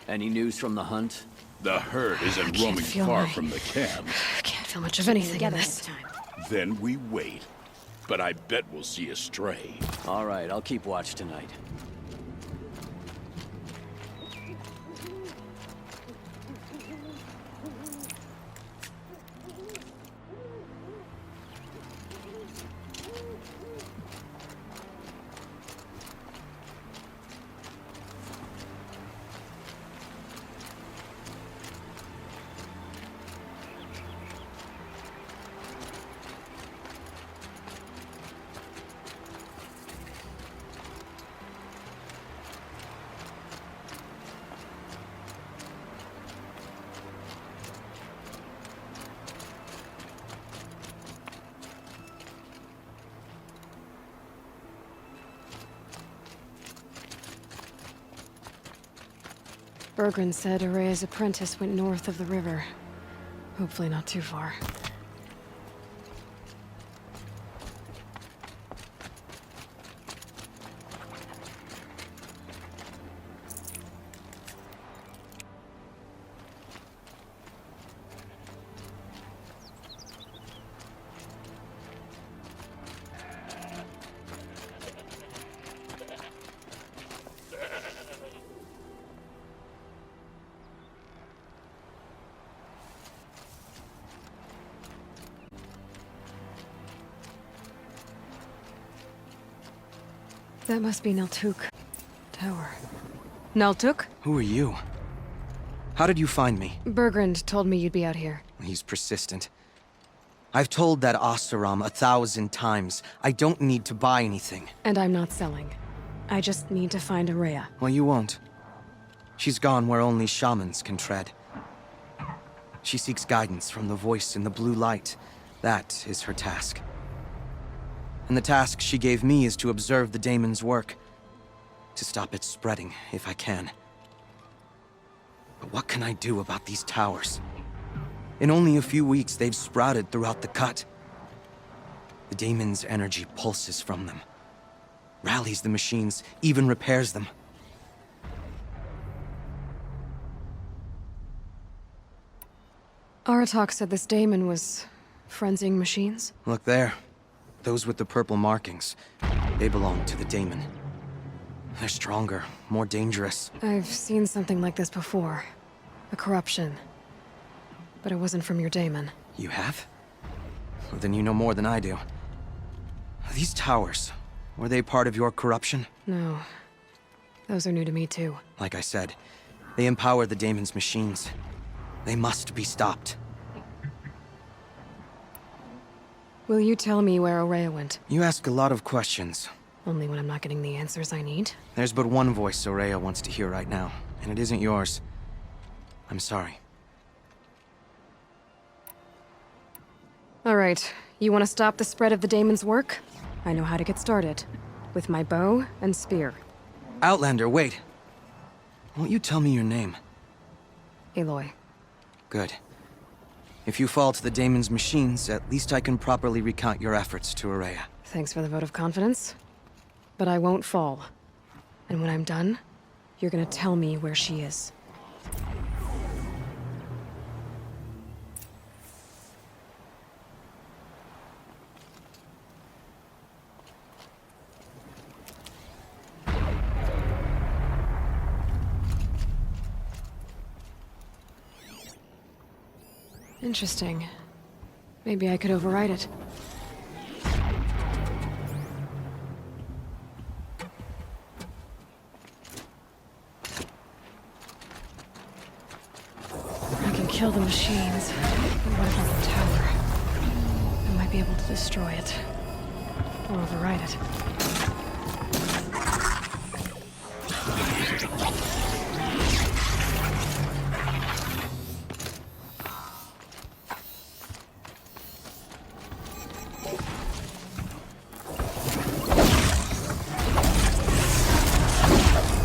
Any news from the hunt? The herd isn't roaming far from the camp. I can't feel much of anything in this. Then we wait. But I bet we'll see a stray. All right, I'll keep watch tonight. Bergren said Araya's apprentice went north of the river. Hopefully not too far. That must be Naltuk Tower. Naltuk? Who are you? How did you find me? Bergrand told me you'd be out here. He's persistent. I've told that Oseram 1,000 times. I don't need to buy anything. And I'm not selling. I just need to find Araya. Well, you won't. She's gone where only shamans can tread. She seeks guidance from the voice in the blue light. That is her task. And the task she gave me is to observe the daemon's work. To stop it spreading, if I can. But what can I do about these towers? In only a few weeks, they've sprouted throughout the cut. The daemon's energy pulses from them. Rallies the machines, even repairs them. Aratak said this daemon was frenzying machines? Look there. Those with the purple markings. They belong to the daemon. They're stronger, more dangerous. I've seen something like this before. A corruption. But it wasn't from your daemon. You have? Well, then you know more than I do. These towers, were they part of your corruption? No. Those are new to me too. Like I said, they empower the daemon's machines. They must be stopped. Will you tell me where Araya went? You ask a lot of questions. Only when I'm not getting the answers I need? There's but one voice Araya wants to hear right now, and it isn't yours. I'm sorry. Alright, you want to stop the spread of the daemon's work? I know how to get started. With my bow and spear. Outlander, wait. Won't you tell me your name? Aloy. Good. If you fall to the daemon's machines, at least I can properly recount your efforts to Araya. Thanks for the vote of confidence. But I won't fall. And when I'm done, you're gonna tell me where she is. Interesting. Maybe I could override it. I can kill the machines, but what about the tower? I might be able to destroy it. Or override it.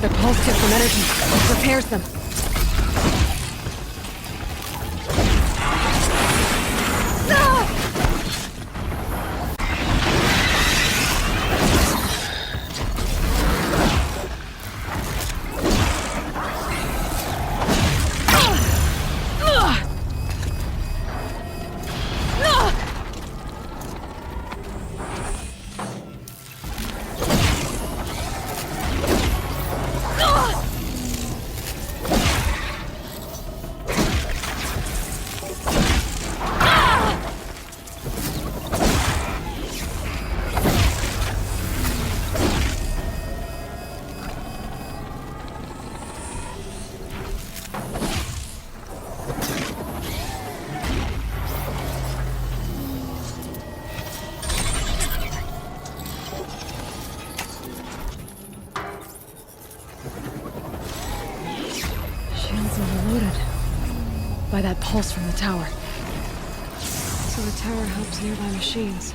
The pulse gives them energy. It repairs them. Shield's overloaded. By that pulse from the tower. So the tower helps nearby machines,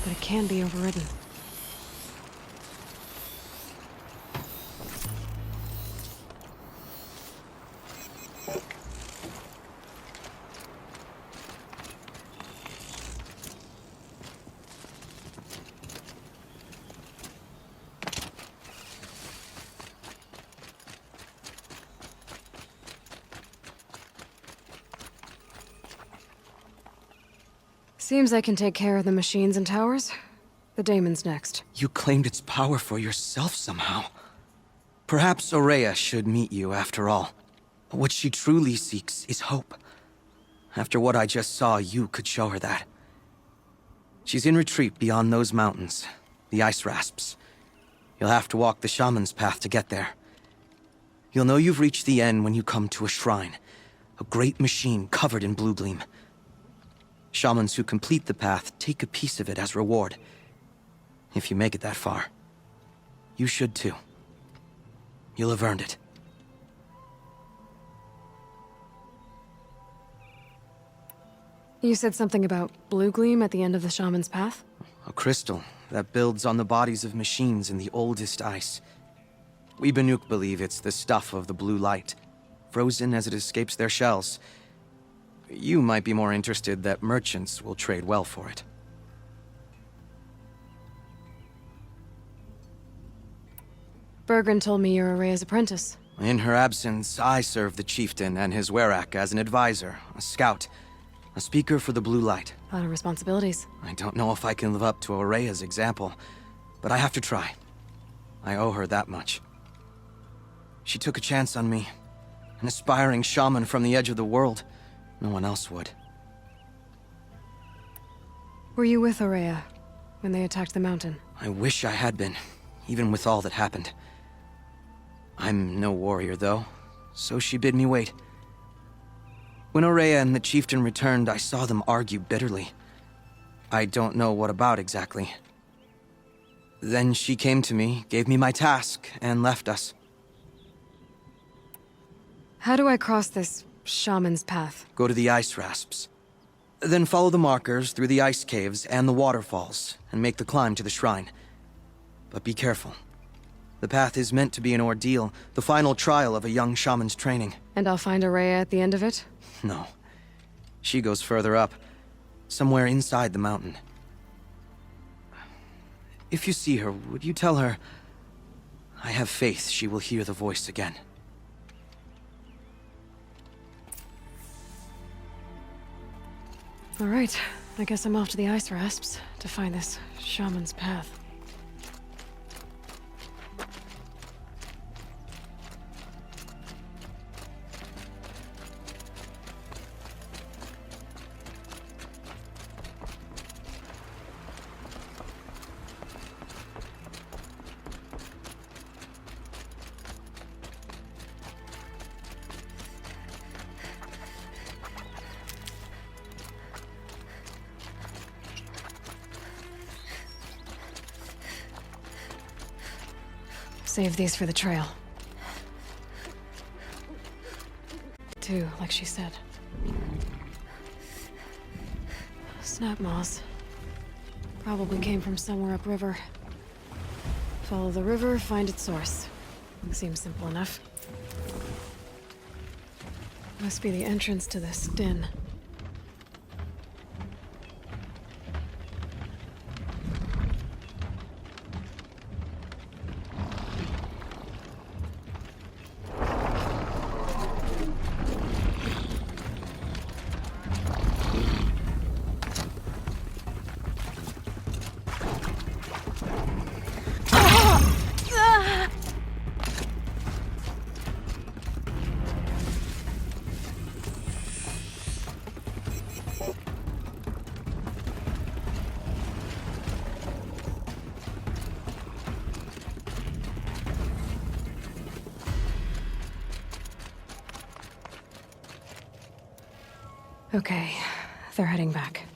but it can be overridden. Seems I can take care of the machines and towers. The daemon's next. You claimed its power for yourself somehow. Perhaps Aurea should meet you after all. What she truly seeks is hope. After what I just saw, you could show her that. She's in retreat beyond those mountains, the ice rasps. You'll have to walk the shaman's path to get there. You'll know you've reached the end when you come to a shrine, a great machine covered in blue gleam. Shamans who complete the path take a piece of it as reward. If you make it that far, you should too. You'll have earned it. You said something about blue gleam at the end of the shaman's path? A crystal that builds on the bodies of machines in the oldest ice. We Banuk believe it's the stuff of the blue light, frozen as it escapes their shells. You might be more interested that merchants will trade well for it. Bergren told me you're Aurea's apprentice. In her absence, I serve the chieftain and his werak as an advisor, a scout, a speaker for the blue light. A lot of responsibilities. I don't know if I can live up to Aurea's example, but I have to try. I owe her that much. She took a chance on me, an aspiring shaman from the edge of the world. No one else would. Were you with Aurea when they attacked the mountain? I wish I had been, even with all that happened. I'm no warrior, though, so she bid me wait. When Aurea and the chieftain returned, I saw them argue bitterly. I don't know what about exactly. Then she came to me, gave me my task, and left us. How do I cross this shaman's path? Go to the ice rasps. Then follow the markers through the ice caves and the waterfalls, and make the climb to the shrine. But be careful. The path is meant to be an ordeal, the final trial of a young shaman's training. And I'll find Aurea at the end of it? No. She goes further up, somewhere inside the mountain. If you see her, would you tell her... I have faith she will hear the voice again. All right, I guess I'm off to the ice rasps to find this shaman's path. Save these for the trail. Too, like she said. Snap moss. Probably came from somewhere upriver. Follow the river, find its source. Seems simple enough. Must be the entrance to this den. Okay, they're heading back.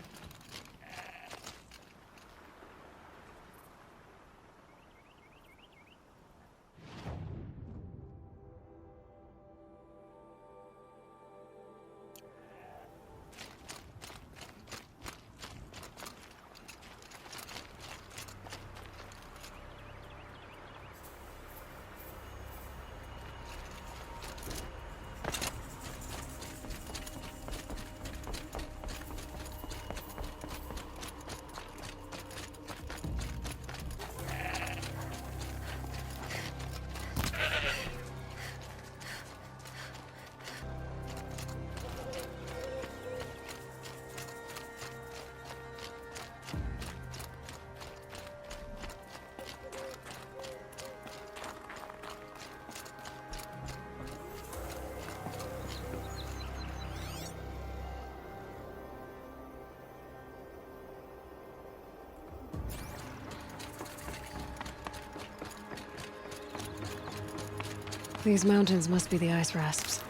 These mountains must be the ice rasps.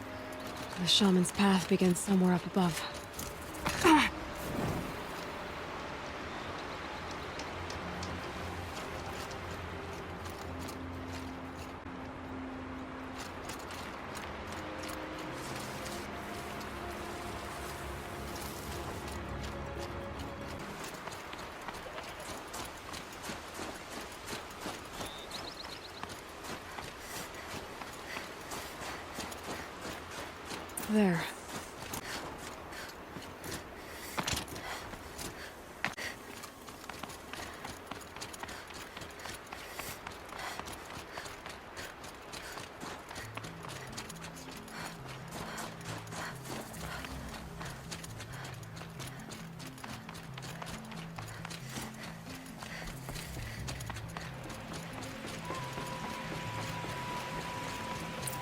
The shaman's path begins somewhere up above. There.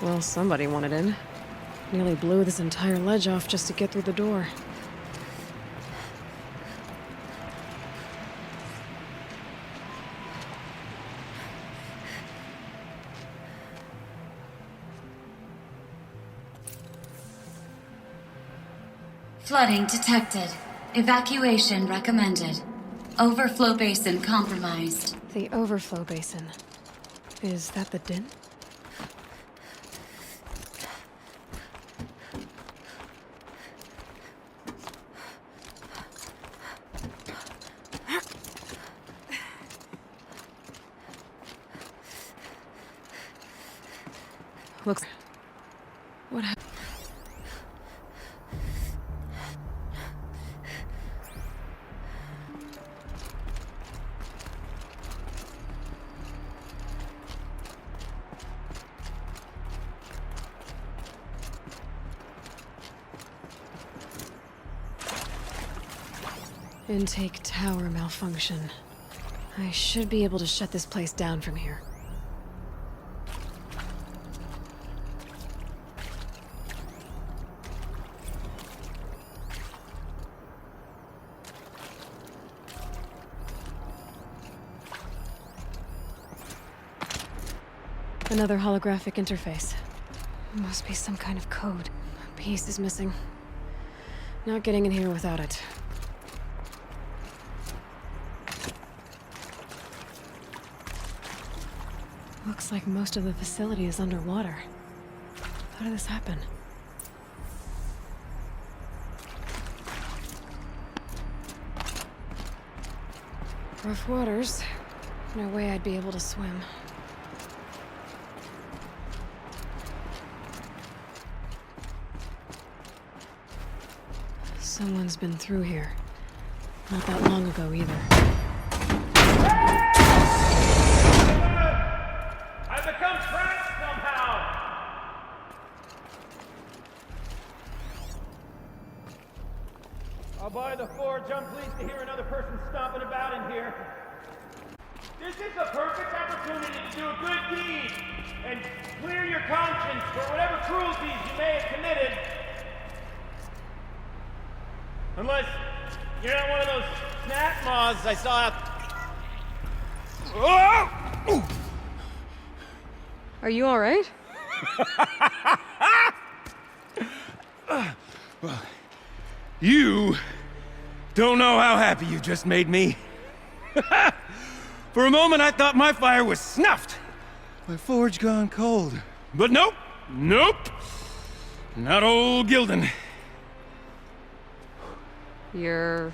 Well, somebody wanted in. Nearly blew this entire ledge off just to get through the door. Flooding detected. Evacuation recommended. Overflow basin compromised. The overflow basin. Is that the din? Looks... What happened? Intake tower malfunction. I should be able to shut this place down from here. Another holographic interface. Must be some kind of code. A piece is missing. Not getting in here without it. Looks like most of the facility is underwater. How did this happen? Rough waters. No way I'd be able to swim. Someone's been through here. Not that long ago, either. I've become trapped somehow! I'll buy the forge. I'm pleased to hear another person stomping about in here. This is the perfect opportunity to do a good deed and clear your conscience for whatever cruelties you may have committed. Unless you're not one of those snap moths I saw out... Oh! Are you all right? Well, you don't know how happy you just made me. For a moment, I thought my fire was snuffed. My forge gone cold. But nope. Nope. Not old Gildan. You're...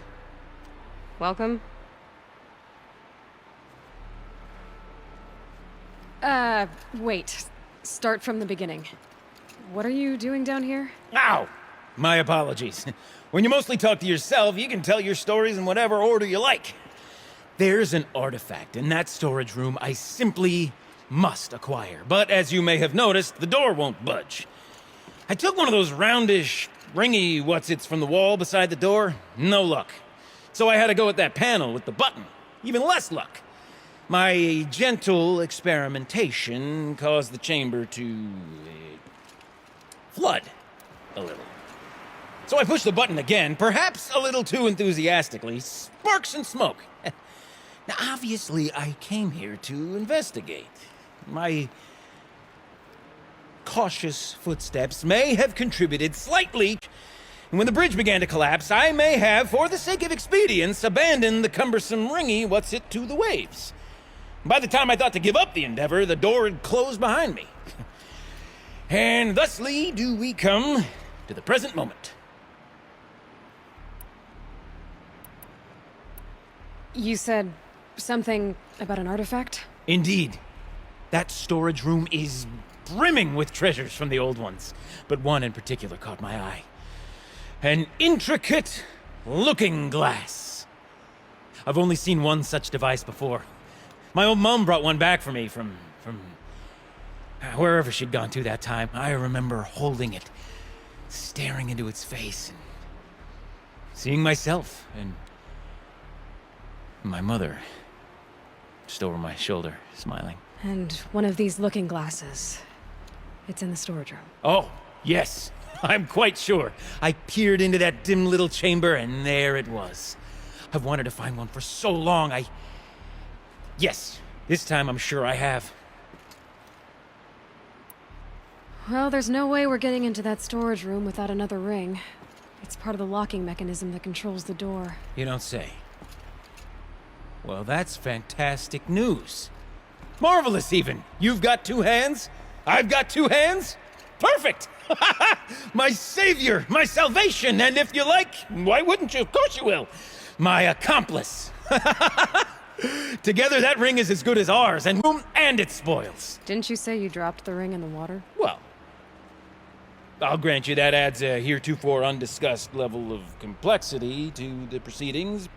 welcome? Wait. Start from the beginning. What are you doing down here? Ow! My apologies. When you mostly talk to yourself, you can tell your stories in whatever order you like. There's an artifact in that storage room I simply must acquire. But as you may have noticed, the door won't budge. I took one of those roundish, ringy what's-its from the wall beside the door. No luck. So I had to go with that panel with the button. Even less luck. My gentle experimentation caused the chamber to... flood a little. So I pushed the button again, perhaps a little too enthusiastically. Sparks and smoke. Now, obviously, I came here to investigate. My cautious footsteps may have contributed slightly. And when the bridge began to collapse, I may have, for the sake of expedience, abandoned the cumbersome ringy what's-it to the waves. By the time I thought to give up the endeavor, the door had closed behind me. And thusly do we come to the present moment. You said something about an artifact? Indeed. That storage room is brimming with treasures from the old ones, but one in particular caught my eye. An intricate looking glass. I've only seen one such device before. My old mum brought one back for me from wherever she'd gone to that time. I remember holding it, staring into its face, and seeing myself and my mother just over my shoulder, smiling. And one of these looking glasses. It's in the storage room. Oh, yes. I'm quite sure. I peered into that dim little chamber, and there it was. I've wanted to find one for so long, Yes, this time I'm sure I have. Well, there's no way we're getting into that storage room without another ring. It's part of the locking mechanism that controls the door. You don't say. Well, that's fantastic news. Marvelous, even. You've got two hands. I've got two hands. Perfect! My savior, my salvation, and if you like, why wouldn't you? Of course you will. My accomplice. Together, that ring is as good as ours, and its spoils. Didn't you say you dropped the ring in the water? Well, I'll grant you that adds a heretofore undiscussed level of complexity to the proceedings.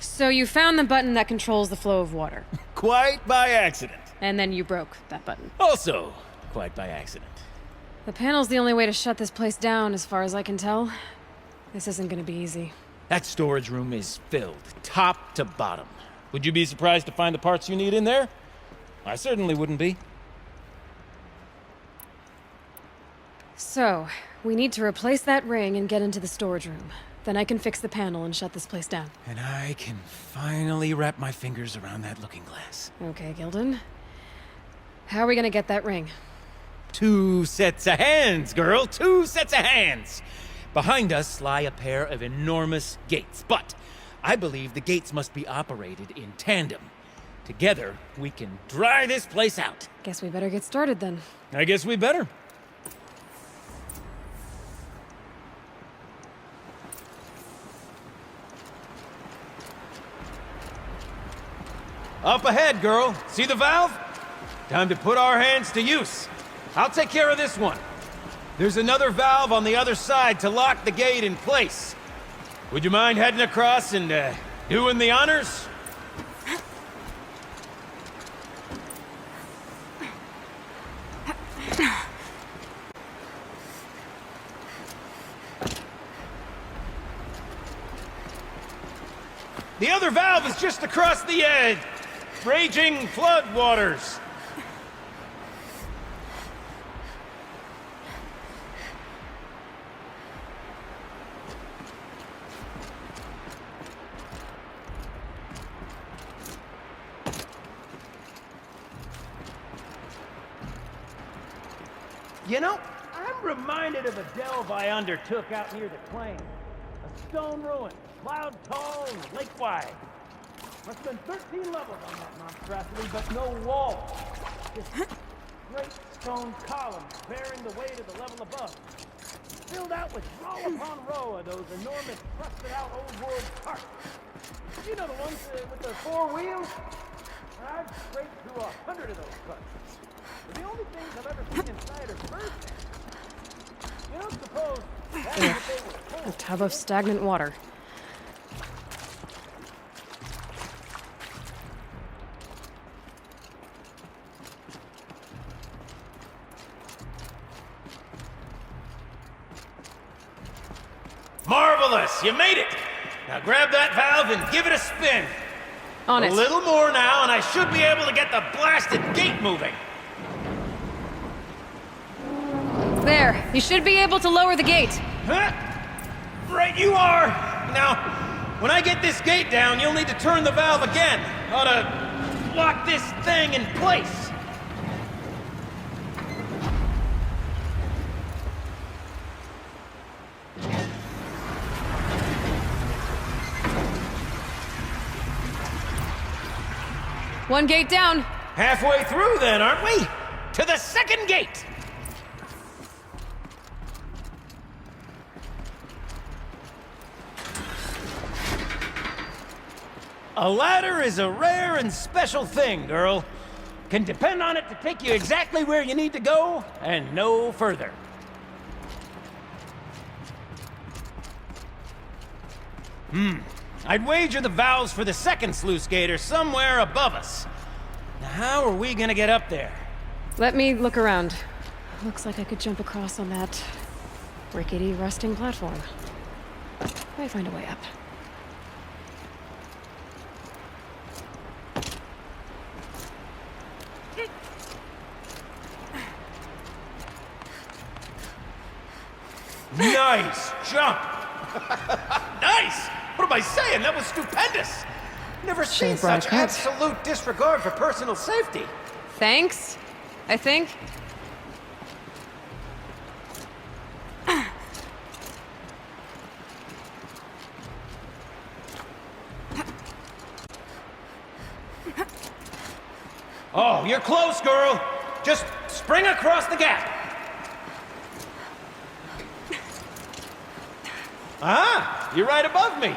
So you found the button that controls the flow of water. Quite by accident. And then you broke that button. Also, quite by accident. The panel's the only way to shut this place down, as far as I can tell. This isn't gonna be easy. That storage room is filled, top to bottom. Would you be surprised to find the parts you need in there? I certainly wouldn't be. So, we need to replace that ring and get into the storage room. Then I can fix the panel and shut this place down. And I can finally wrap my fingers around that looking glass. Okay, Gildan. How are we gonna get that ring? 2 sets of hands, girl! 2 sets of hands! Behind us lie a pair of enormous gates, but I believe the gates must be operated in tandem. Together, we can dry this place out. Guess we better get started then. I guess we better. Up ahead, girl. See the valve? Time to put our hands to use. I'll take care of this one. There's another valve on the other side to lock the gate in place. Would you mind heading across and, doing the honors? The other valve is just across the edge. Raging flood waters. You know, I'm reminded of a delve I undertook out near the claim. A stone ruin, cloud tall and lake wide. Must have been 13 levels on that monstrosity, but no wall. Just great stone columns bearing the weight of the level above. Filled out with row upon row of those enormous, rusted-out old-world carts. You know the ones with the 4 wheels? I've scraped through 100 of those carts. But the only things I've ever seen inside are birds. You don't suppose that's what they were for? A tub of stagnant water. Marvelous! You made it! Now grab that valve and give it a spin. On it. A little more now, and I should be able to get the blasted gate moving. There. You should be able to lower the gate. Huh? Right you are! Now, when I get this gate down, you'll need to turn the valve again. Ought to lock this thing in place! One gate down. Halfway through then, aren't we? To the second gate! A ladder is a rare and special thing, girl. Can depend on it to take you exactly where you need to go, and no further. I'd wager the valves for the second sluice gate are somewhere above us. Now, how are we gonna get up there? Let me look around. Looks like I could jump across on that rickety, rusting platform. Might find a way up. Nice jump! Nice! What am I saying? That was stupendous! Never seen Should've brought such a coat. absolute disregard for personal safety. Thanks, I think. Oh, you're close, girl. Just spring across the gap. Ah, you're right above me.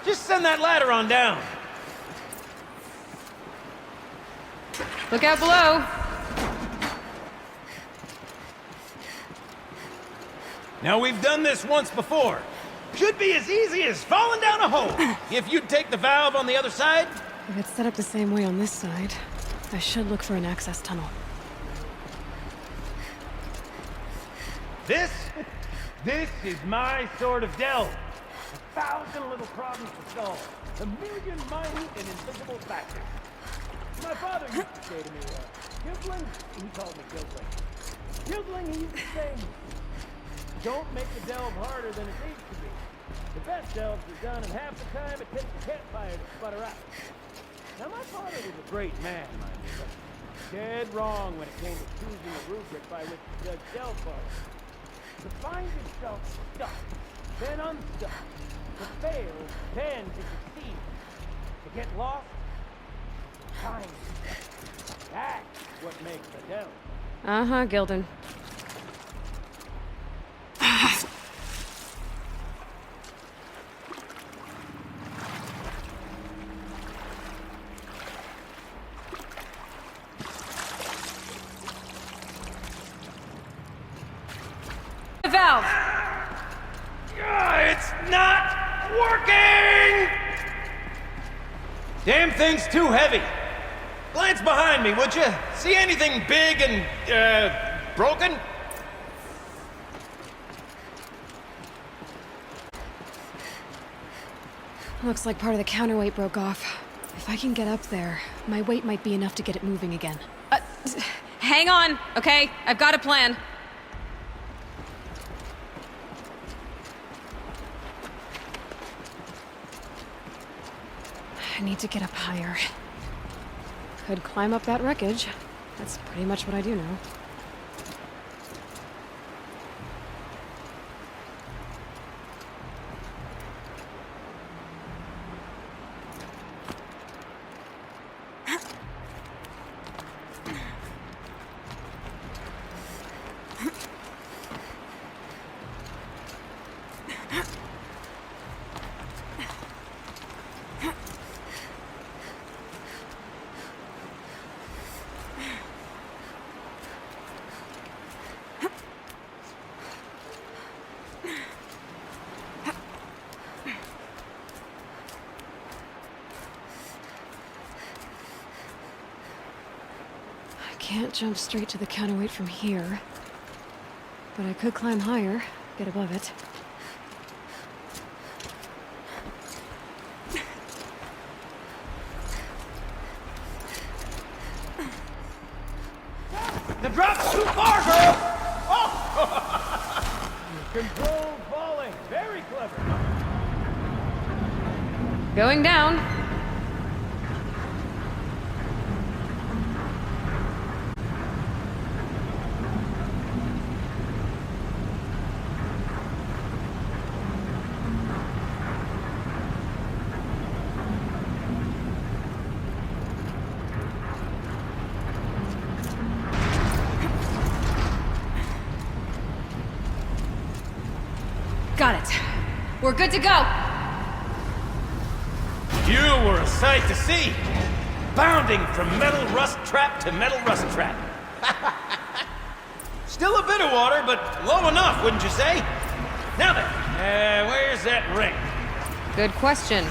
Just send that ladder on down. Look out below. Now, we've done this once before. Should be as easy as falling down a hole. If you'd take the valve on the other side. If it's set up the same way on this side, I should look for an access tunnel. This is my sort of delve. 1,000 little problems to solve. 1,000,000 minute and invisible factors. My father used to say to me, Gildling, he called me Gildling. Gildling, he used to say, don't make the delve harder than it needs to be. The best delves are done in half the time it takes a campfire to sputter out. Now, my father was a great man, mind you, but dead wrong when it came to choosing a rubric by which to judge delve quality. To find yourself stuck, then unstuck. To fail, then to succeed. To get lost, find yourself. That's what makes a delve. Uh-huh, Gildan. The valve! It's not working! Damn thing's too heavy. Glance behind me, would you? See anything big and, broken? Looks like part of the counterweight broke off. If I can get up there, my weight might be enough to get it moving again. Hang on, okay? I've got a plan. I need to get up higher. Could climb up that wreckage. That's pretty much what I do now. Can't jump straight to the counterweight from here, but I could climb higher, get above it. The drop's too far, girl! Oh! Controlled falling. Very clever. Going down. Got it. We're good to go! You were a sight to see. Bounding from metal rust trap to metal rust trap. Still a bit of water, but low enough, wouldn't you say? Now then, where's that ring? Good question.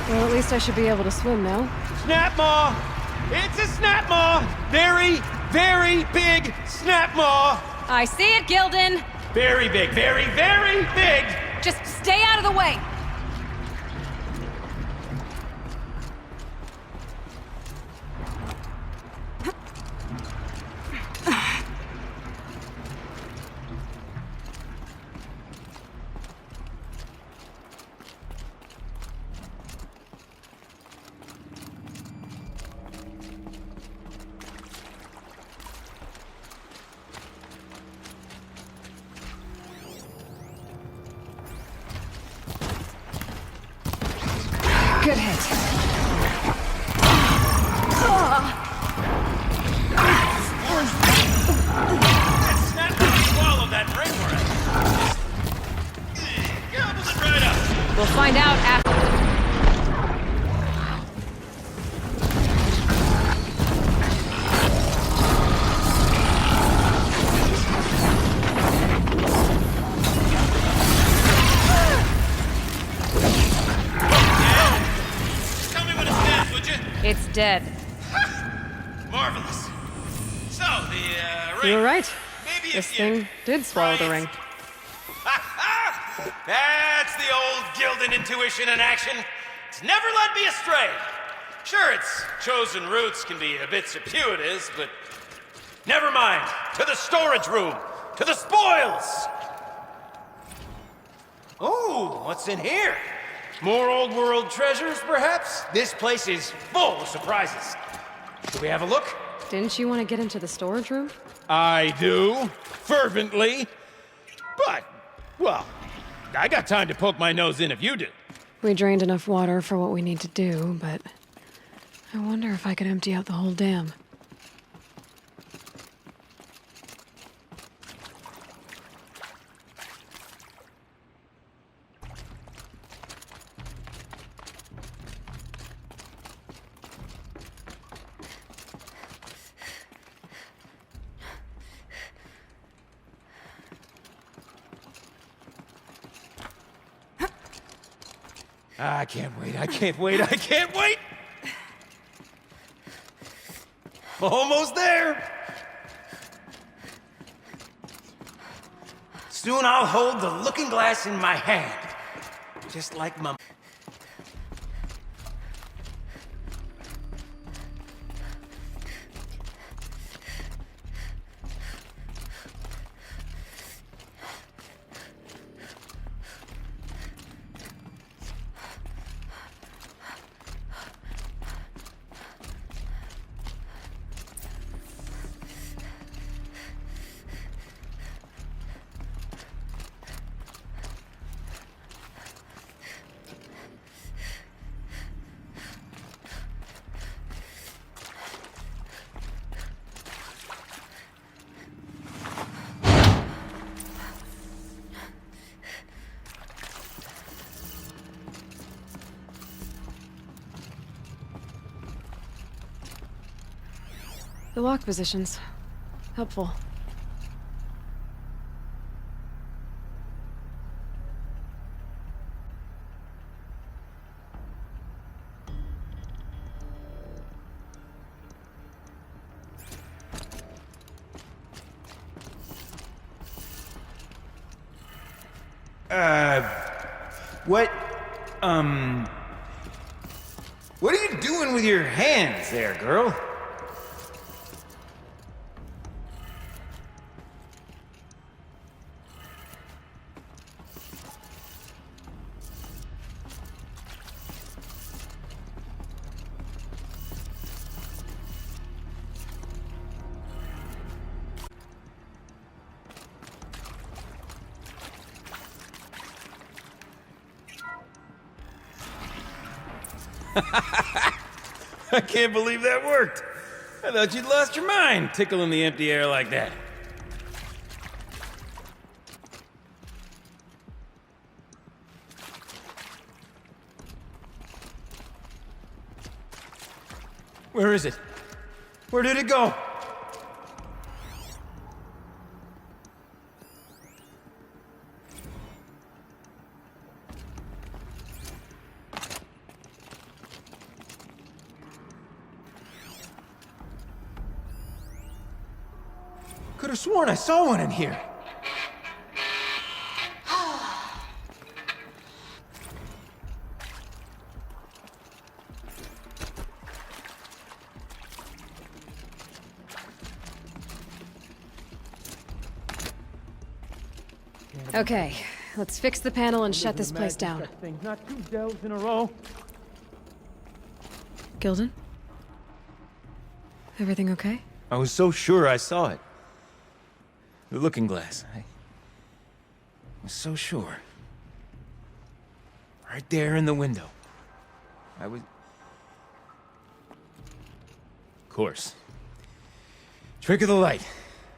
Well, at least I should be able to swim now. Snap maw! It's a snap maw! Very, very big snap maw! I see it, Gildan! Very big, very, very big! Just stay out of the way! Good hit. Snap swallow that ring for us. Gobbles it right up. We'll find out after. It's dead. Marvelous. So, the ring. You were right. Maybe This if you thing did swallow the ring. That's the old Gildan intuition in action. It's never led me astray. Sure, its chosen routes can be a bit circuitous, but never mind. To the storage room. To the spoils. Oh, what's in here? More old world treasures, perhaps? This place is full of surprises. Should we have a look? Didn't you want to get into the storage room? I do, fervently. But, well, I got time to poke my nose in if you do. We drained enough water for what we need to do, but I wonder if I could empty out the whole dam. I can't wait, I can't wait, I can't wait! Almost there! Soon I'll hold the looking glass in my hand. Just like my... The lock positions. Helpful. What are you doing with your hands there, girl? I can't believe that worked. I thought you'd lost your mind, tickling the empty air like that. Where is it? Where did it go? Could have sworn I saw one in here. Okay, let's fix the panel and shut this place down. Not 2 delves in a row. Gilden? Everything okay? I was so sure I saw it. The looking glass. I was so sure. Right there in the window. I was... Of course. Trick of the light.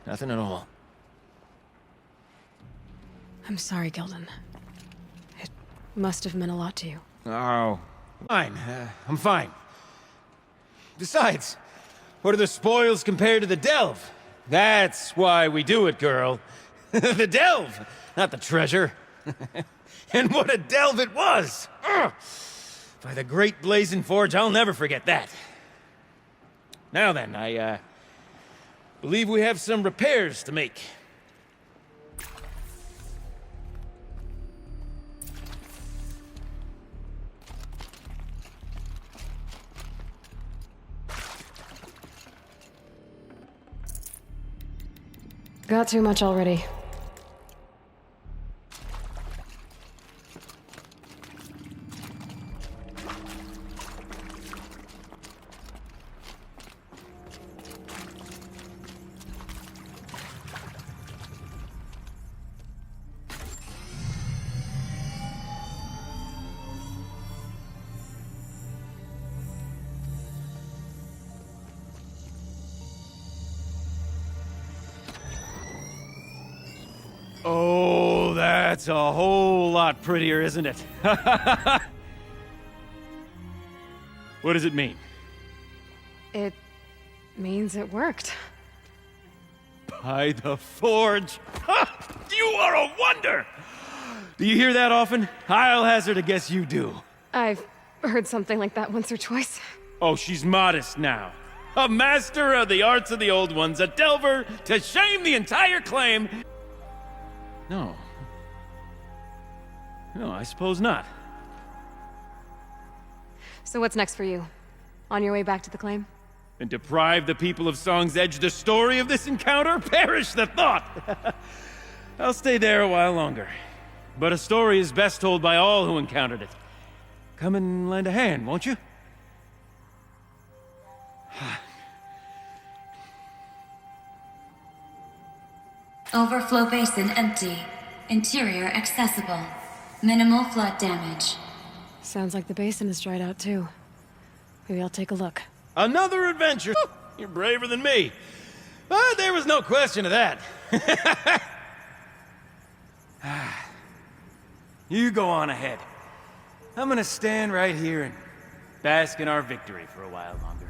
Nothing at all. I'm sorry, Gilden. It must have meant a lot to you. Oh, fine. I'm fine. Besides, what are the spoils compared to the delve? That's why we do it, girl. The delve, not the treasure. And what a delve it was! Ugh. By the great blazing forge, I'll never forget that. Now then, I believe we have some repairs to make. Got too much already. Oh, that's a whole lot prettier, isn't it? What does it mean? It means it worked. By the forge! Ha! You are a wonder! Do you hear that often? I'll hazard a guess you do. I've heard something like that once or twice. Oh, she's modest now. A master of the arts of the old ones, a delver to shame the entire claim. No. No, I suppose not. So what's next for you? On your way back to the claim? And deprive the people of Song's Edge the story of this encounter? Perish the thought! I'll stay there a while longer. But a story is best told by all who encountered it. Come and lend a hand, won't you? Overflow basin empty. Interior accessible. Minimal flood damage. Sounds like the basin is dried out too. Maybe I'll take a look. Another adventure! You're braver than me. But there was no question of that. You go on ahead. I'm gonna stand right here and bask in our victory for a while longer.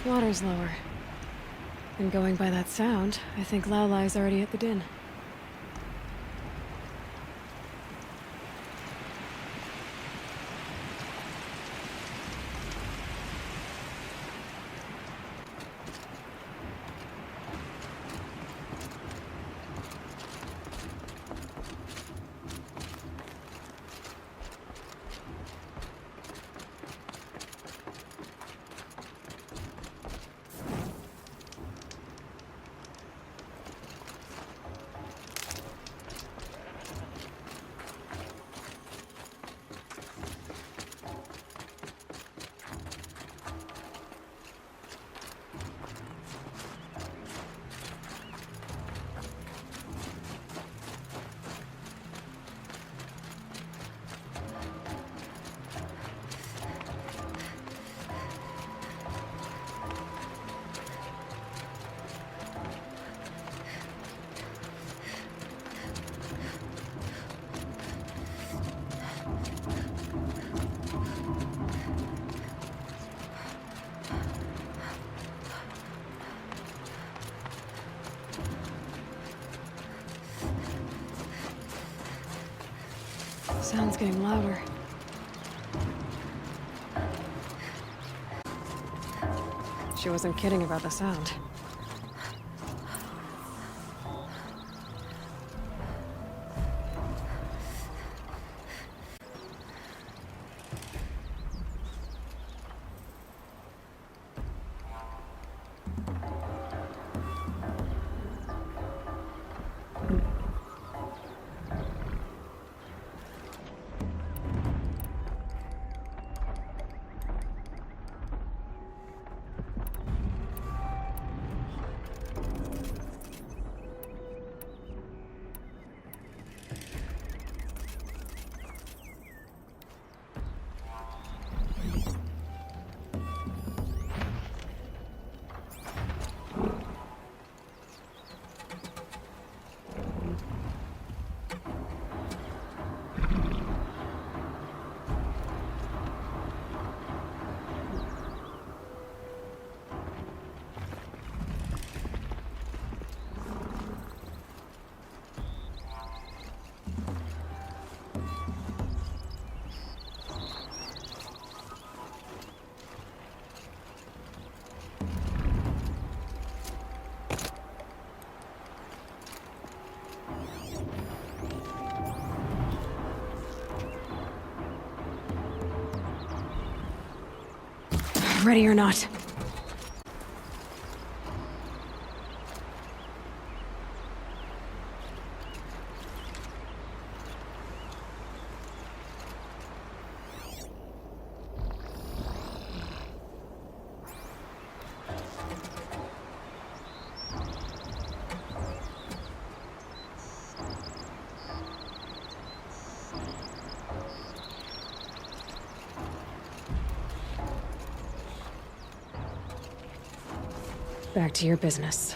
Water's lower. And going by that sound, I think Aloy's already at the din. Sound's getting louder. She wasn't kidding about the sound. Ready or not. Back to your business.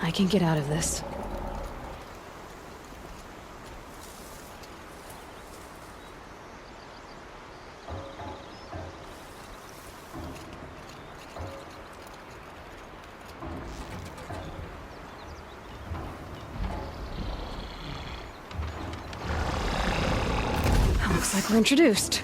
I can get out of this. Looks like we're introduced.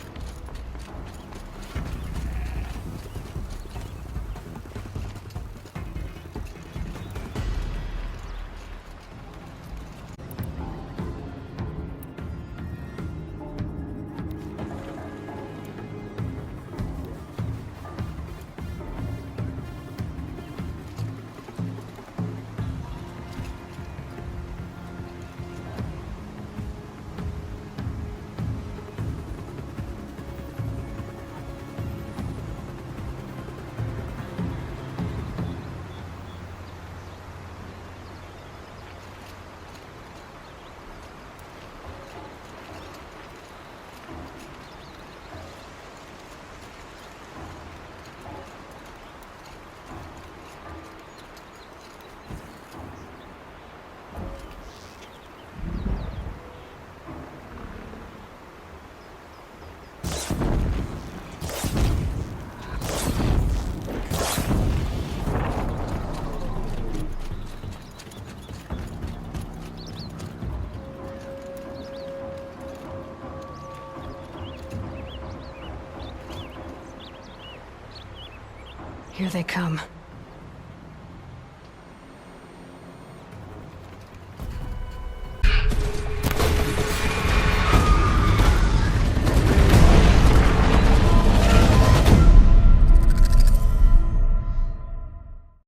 Here they come.